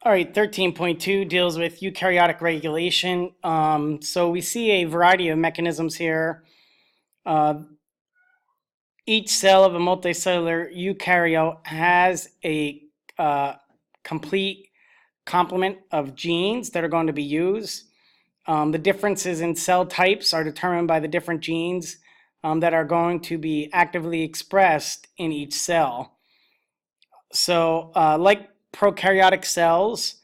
All right, 13.2 deals with eukaryotic regulation. So we see a variety of mechanisms here. Each cell of a multicellular eukaryote has a complete complement of genes that are going to be used. The differences in cell types are determined by the different genes that are going to be actively expressed in each cell. So like prokaryotic cells,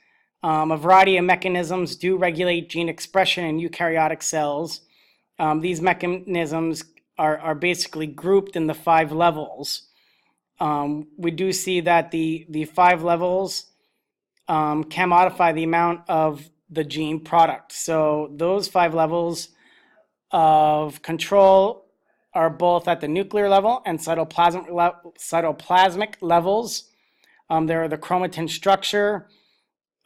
a variety of mechanisms do regulate gene expression in eukaryotic cells. These mechanisms are basically grouped in the 5 levels. We do see that the 5 levels can modify the amount of the gene product. So those 5 levels of control are both at the nuclear level and cytoplasmic levels. There are the chromatin structure,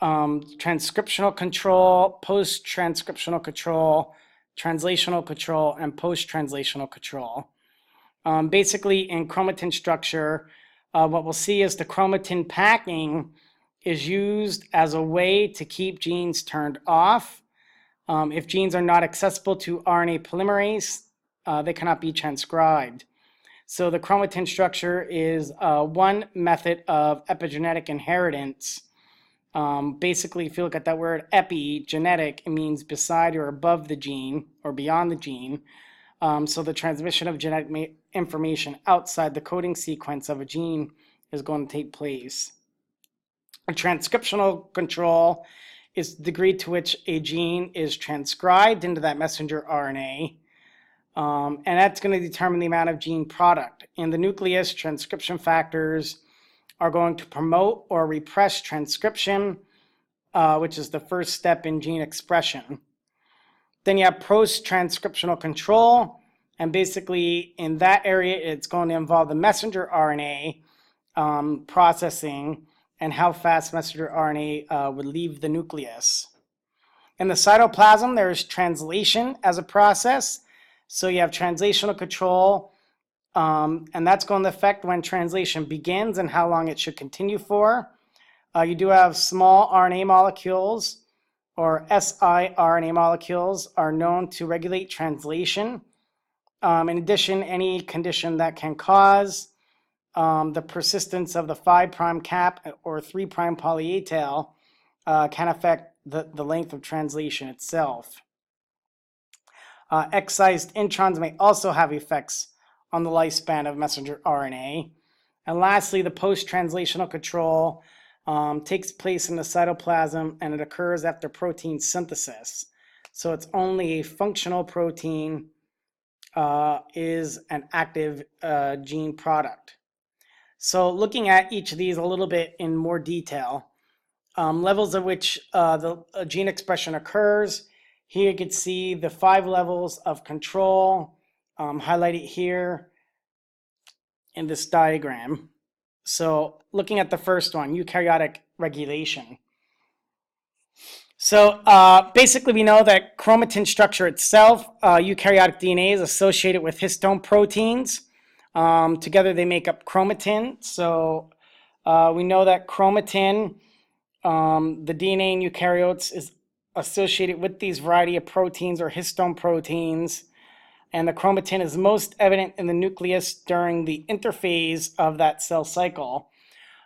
transcriptional control, post-transcriptional control, translational control, and post-translational control. Basically, in chromatin structure, what we'll see is the chromatin packing is used as a way to keep genes turned off. If genes are not accessible to RNA polymerase, they cannot be transcribed. So the chromatin structure is one method of epigenetic inheritance. Basically, if you look at that word epigenetic, it means beside or above the gene or beyond the gene. So the transmission of genetic information outside the coding sequence of a gene is going to take place. A transcriptional control is the degree to which a gene is transcribed into that messenger RNA. And that's going to determine the amount of gene product. In the nucleus, transcription factors are going to promote or repress transcription, which is the first step in gene expression. Then you have post-transcriptional control, and basically in that area, it's going to involve the messenger RNA processing and how fast messenger RNA would leave the nucleus. In the cytoplasm, there's translation as a process. So you have translational control, and that's going to affect when translation begins and how long it should continue for. You do have small RNA molecules, or siRNA molecules, are known to regulate translation. In addition, any condition that can cause the persistence of the 5' cap or 3' poly A tail can affect the length of translation itself. Excised introns may also have effects on the lifespan of messenger RNA. And lastly, the post-translational control takes place in the cytoplasm, and it occurs after protein synthesis. So it's only a functional protein is an active gene product. So looking at each of these a little bit in more detail, levels at which the gene expression occurs. Here you can see the 5 levels of control highlighted here in this diagram. So looking at the first one, eukaryotic regulation. So basically we know that chromatin structure itself, eukaryotic DNA is associated with histone proteins. Together they make up chromatin. So we know that chromatin, the DNA in eukaryotes, is associated with these variety of proteins or histone proteins. And the chromatin is most evident in the nucleus during the interphase of that cell cycle.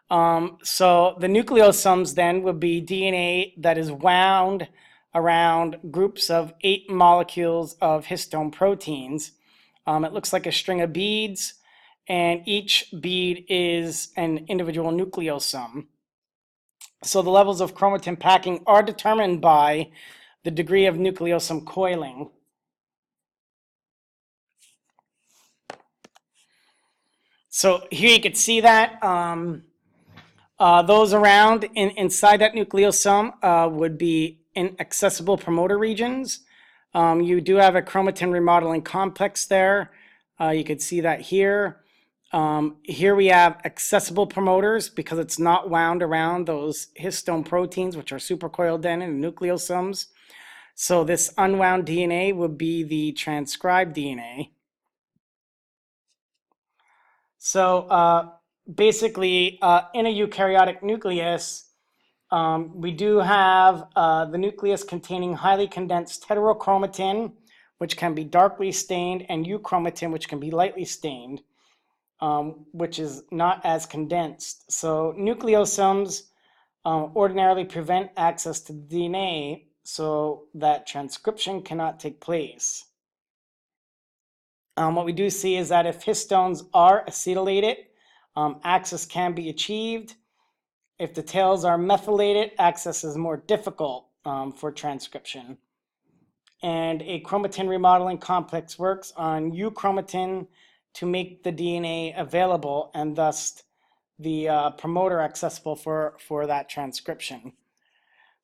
So the nucleosomes then would be DNA that is wound around groups of 8 molecules of histone proteins. It looks like a string of beads, and each bead is an individual nucleosome. So the levels of chromatin packing are determined by the degree of nucleosome coiling. So here you can see that those around inside that nucleosome would be inaccessible promoter regions. You do have a chromatin remodeling complex there. You can see that here. Here we have accessible promoters because it's not wound around those histone proteins, which are supercoiled then in nucleosomes. So this unwound DNA would be the transcribed DNA. So basically, in a eukaryotic nucleus, We do have the nucleus containing highly condensed heterochromatin, which can be darkly stained, and euchromatin, which can be lightly stained, which is not as condensed. So nucleosomes ordinarily prevent access to the DNA so that transcription cannot take place. What we do see is that if histones are acetylated, access can be achieved. If the tails are methylated, access is more difficult for transcription. And a chromatin remodeling complex works on euchromatin to make the DNA available and thus the promoter accessible for that transcription.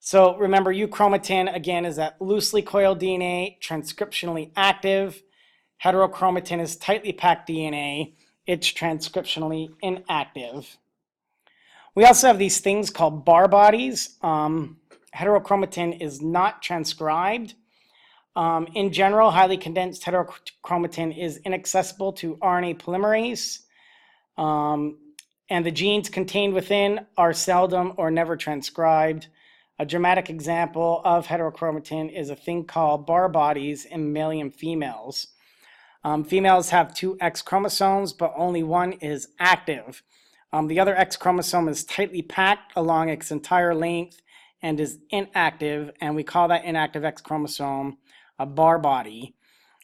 So remember, euchromatin, again, is that loosely coiled DNA, transcriptionally active. Heterochromatin is tightly packed DNA. It's transcriptionally inactive. We also have these things called bar bodies. Heterochromatin is not transcribed. In general, highly condensed heterochromatin is inaccessible to RNA polymerase. And the genes contained within are seldom or never transcribed. A dramatic example of heterochromatin is a thing called bar bodies in mammalian females. Females have 2 X chromosomes, but only one is active. The other X chromosome is tightly packed along its entire length and is inactive, and we call that inactive X chromosome a bar body.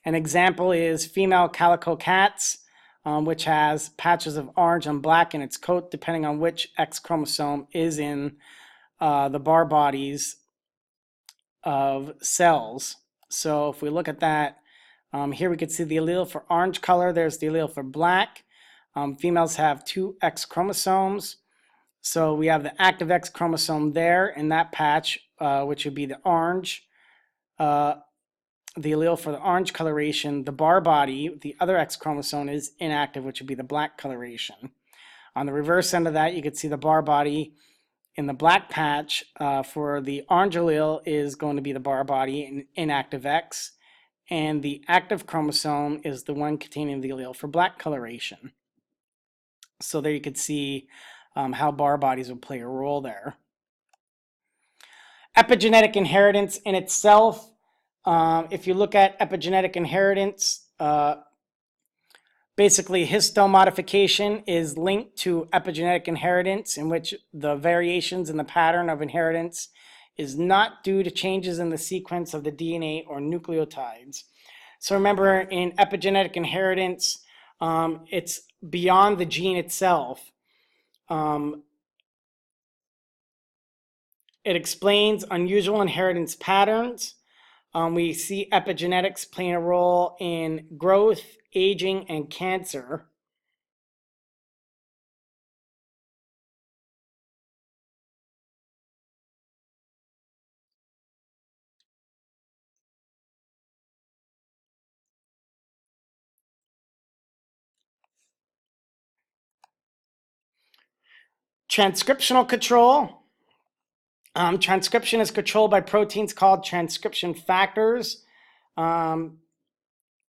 An example is female calico cats, which has patches of orange and black in its coat depending on which X chromosome is in the bar bodies of cells. So if we look at that, here we can see the allele for orange color. There's the allele for black. Females have 2 X chromosomes. So we have the active X chromosome there in that patch, which would be the orange. The allele for the orange coloration. The bar body, the other X chromosome, is inactive, which would be the black coloration. On the reverse end of that, you can see the bar body in the black patch for the orange allele is going to be the bar body in inactive X. And the active chromosome is the one containing the allele for black coloration. So there you can see how bar bodies will play a role there. Epigenetic inheritance in itself. If you look at epigenetic inheritance, basically histone modification is linked to epigenetic inheritance, in which the variations in the pattern of inheritance is not due to changes in the sequence of the DNA or nucleotides. So remember, in epigenetic inheritance, it's beyond the gene itself. It explains unusual inheritance patterns. We see epigenetics playing a role in growth, aging, and cancer. Transcriptional control. Transcription is controlled by proteins called transcription factors.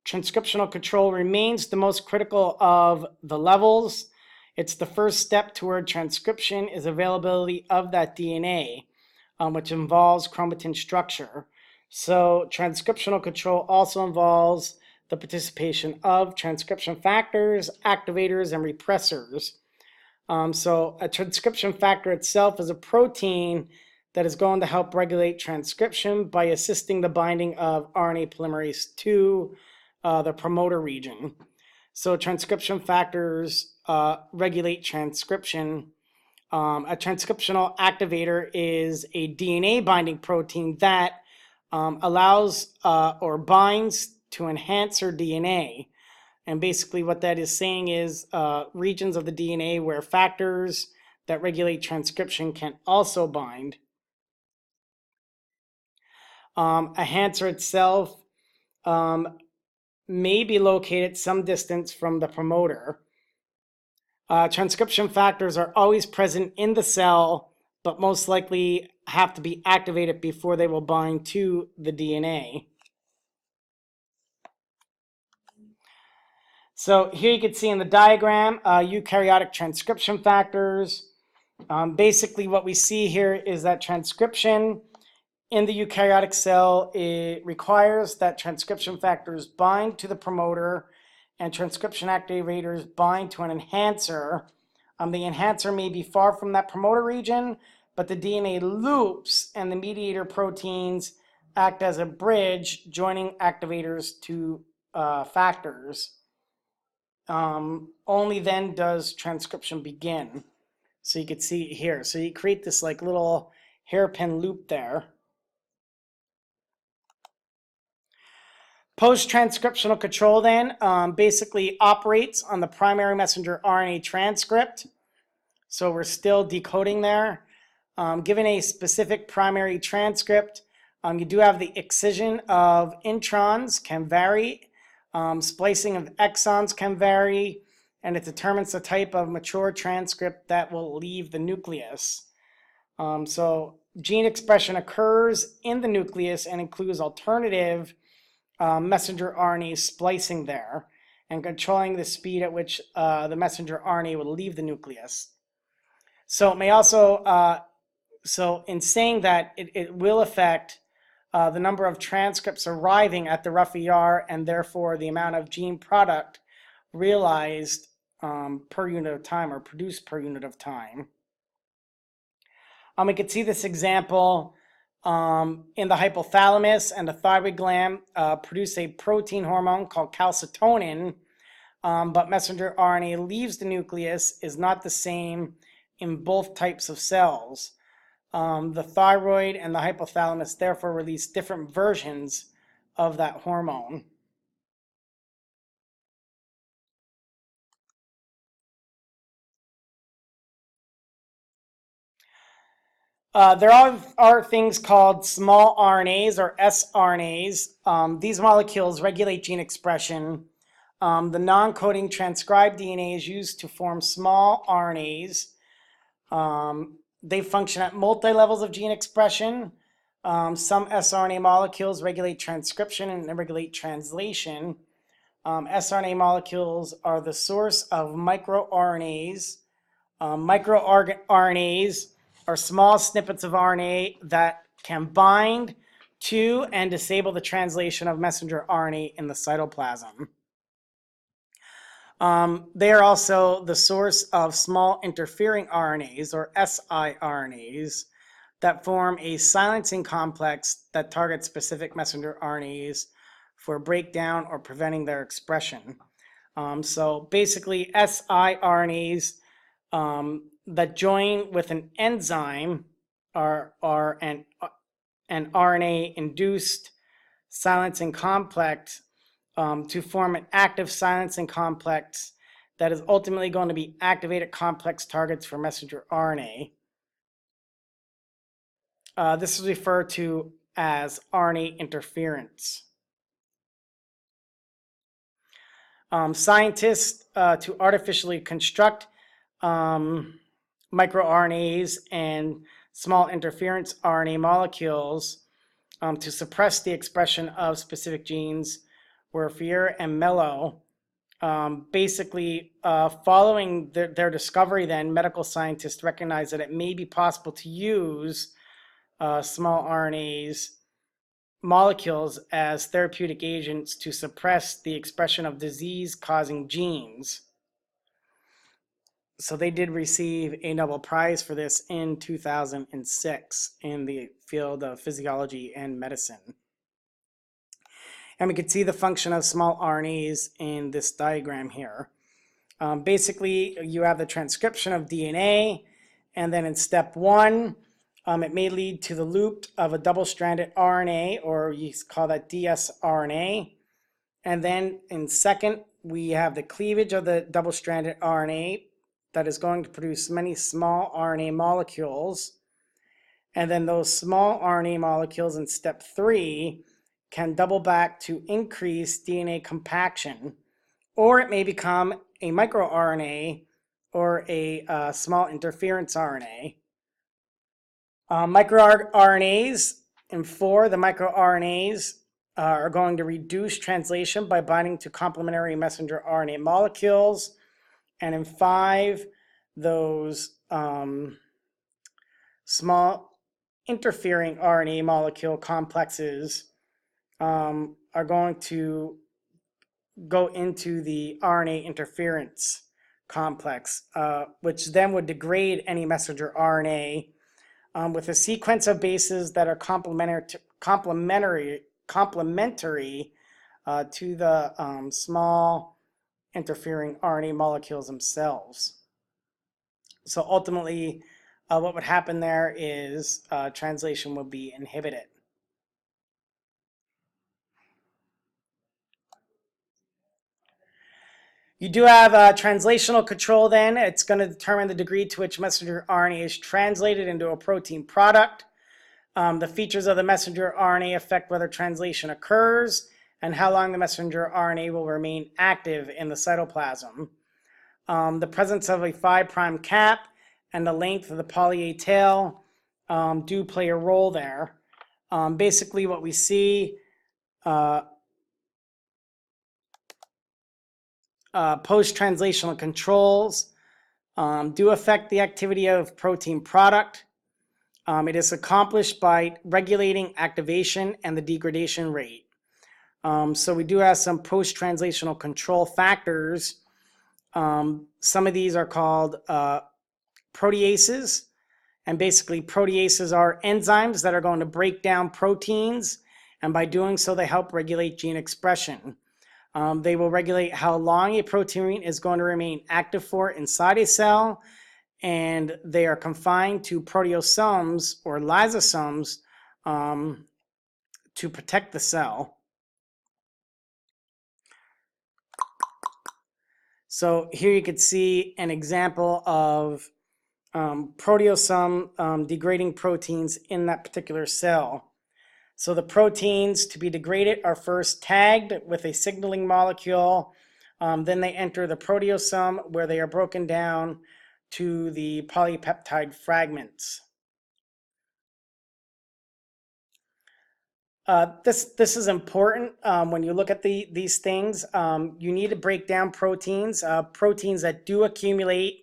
Transcriptional control remains the most critical of the levels. It's the first step toward transcription is availability of that DNA, which involves chromatin structure. So transcriptional control also involves the participation of transcription factors, activators, and repressors. So a transcription factor itself is a protein that is going to help regulate transcription by assisting the binding of RNA polymerase to the promoter region. So transcription factors regulate transcription. A transcriptional activator is a DNA binding protein that allows or binds to enhancer DNA. And basically what that is saying is regions of the DNA where factors that regulate transcription can also bind. A enhancer itself may be located some distance from the promoter. Transcription factors are always present in the cell, but most likely have to be activated before they will bind to the DNA. So here you can see in the diagram, eukaryotic transcription factors. Basically, what we see here is that transcription in the eukaryotic cell, it requires that transcription factors bind to the promoter and transcription activators bind to an enhancer. The enhancer may be far from that promoter region, but the DNA loops and the mediator proteins act as a bridge, joining activators to factors. Only then does transcription begin. So you could see here. So you create this like little hairpin loop there. Post-transcriptional control then basically operates on the primary messenger RNA transcript. So we're still decoding there. Given a specific primary transcript, you do have the excision of introns can vary. Splicing of exons can vary, and it determines the type of mature transcript that will leave the nucleus. So gene expression occurs in the nucleus and includes alternative messenger RNA splicing there and controlling the speed at which the messenger RNA will leave the nucleus. So it may also, so in saying that, it will affect the number of transcripts arriving at the rough ER and therefore the amount of gene product realized per unit of time or produced per unit of time. We could see this example in the hypothalamus and the thyroid gland produce a protein hormone called calcitonin, but messenger RNA leaves the nucleus is not the same in both types of cells. The thyroid and the hypothalamus therefore release different versions of that hormone. There are things called small RNAs or sRNAs. These molecules regulate gene expression. The non-coding transcribed DNA is used to form small RNAs. They function at multi-levels of gene expression. Some sRNA molecules regulate transcription and regulate translation. sRNA molecules are the source of microRNAs. MicroRNAs are small snippets of RNA that can bind to and disable the translation of messenger RNA in the cytoplasm. They are also the source of small interfering RNAs or siRNAs that form a silencing complex that targets specific messenger RNAs for breakdown or preventing their expression. So basically siRNAs that join with an enzyme are an RNA-induced silencing complex to form an active silencing complex that is ultimately going to be activated complex targets for messenger RNA. This is referred to as RNA interference. Scientists to artificially construct microRNAs and small interference RNA molecules to suppress the expression of specific genes were Fier and Mello. Basically, following their discovery then, medical scientists recognized that it may be possible to use small RNAs molecules as therapeutic agents to suppress the expression of disease-causing genes. So they did receive a Nobel Prize for this in 2006 in the field of physiology and medicine. And we could see the function of small RNAs in this diagram here. Basically, you have the transcription of DNA, and then in step one, it may lead to the loop of a double-stranded RNA, or you call that dsRNA. And then in second, we have the cleavage of the double-stranded RNA that is going to produce many small RNA molecules. And then those small RNA molecules in step three can double back to increase DNA compaction, or it may become a microRNA or a small interference RNA. MicroRNAs, in four, the microRNAs are going to reduce translation by binding to complementary messenger RNA molecules. And in five, those small interfering RNA molecule complexes are going to go into the RNA interference complex, which then would degrade any messenger RNA with a sequence of bases that are complementary to the small interfering RNA molecules themselves. So ultimately, what would happen there is translation would be inhibited. You do have translational control then. It's going to determine the degree to which messenger RNA is translated into a protein product. The features of the messenger RNA affect whether translation occurs and how long the messenger RNA will remain active in the cytoplasm. The presence of a 5' cap and the length of the poly A tail do play a role there. Basically what we see post-translational controls do affect the activity of protein product. It is accomplished by regulating activation and the degradation rate. So we do have some post-translational control factors. Some of these are called proteases. And basically proteases are enzymes that are going to break down proteins. And by doing so, they help regulate gene expression. They will regulate how long a protein is going to remain active for inside a cell. And they are confined to proteasomes or lysosomes to protect the cell. So here you could see an example of proteasome degrading proteins in that particular cell. So the proteins to be degraded are first tagged with a signaling molecule. Then they enter the proteasome where they are broken down to the polypeptide fragments. This is important when you look at these things. You need to break down proteins. Proteins that do accumulate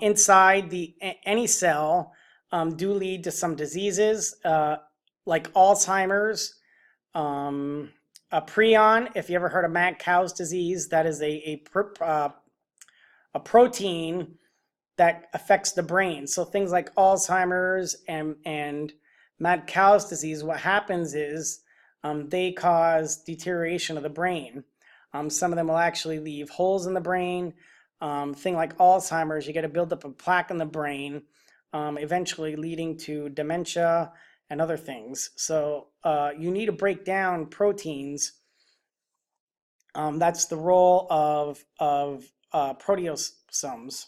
inside any cell do lead to some diseases like Alzheimer's, a prion. If you ever heard of mad cow's disease, that is a protein that affects the brain. So things like Alzheimer's and mad cow's disease, what happens is they cause deterioration of the brain. Some of them will actually leave holes in the brain. Thing like Alzheimer's, you get a buildup of plaque in the brain, eventually leading to dementia and other things. So you need to break down proteins. That's the role of proteasomes.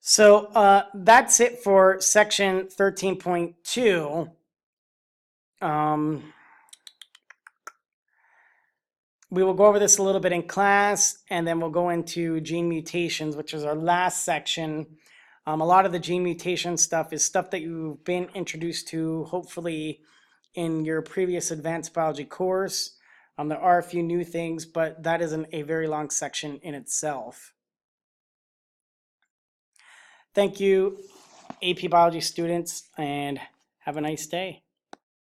So that's it for section 13.2. We will go over this a little bit in class, and then we'll go into gene mutations, which is our last section. A lot of the gene mutation stuff is stuff that you've been introduced to, hopefully, in your previous advanced biology course. There are a few new things, but that isn't a very long section in itself. Thank you, AP Biology students, and have a nice day.